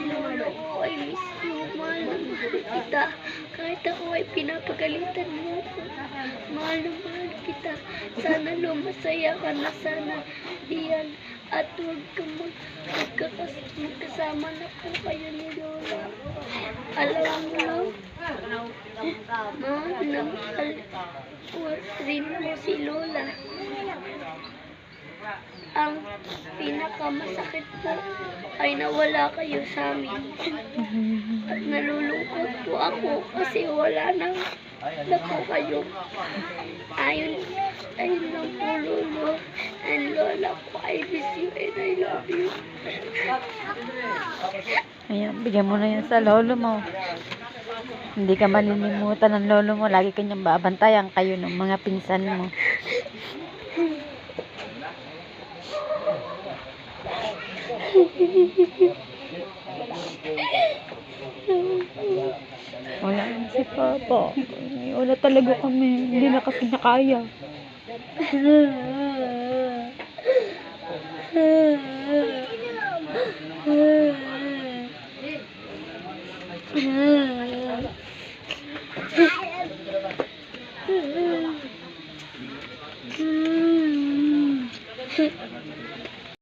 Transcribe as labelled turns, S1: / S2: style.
S1: Lolo ko, I miss you. Mahal na mahal kita. Kahit ako ay pinapagalitan mo ako. Mahal na mahal kita. Sana lumasaya ka na sana. Diyan. At huwag kang magkasama na po kayo ni Lola. Alam mo, mahal na mahal ko rin mo si Lola. Ang pinakamasakit po ay nawala kayo sa amin. At nalulungkot po ako kasi wala na po kayo. Ayun lang po, Lolo and Lola ko. I miss you and I love you.
S2: Ayan, bigyan mo na yan sa lolo mo. Hindi ka malilimutan ng lolo mo. Lagi kanyang babantayan kayo ng mga pinsan mo. Wala na si Papa. Wala talaga kami. Hindi na kasi nakaya.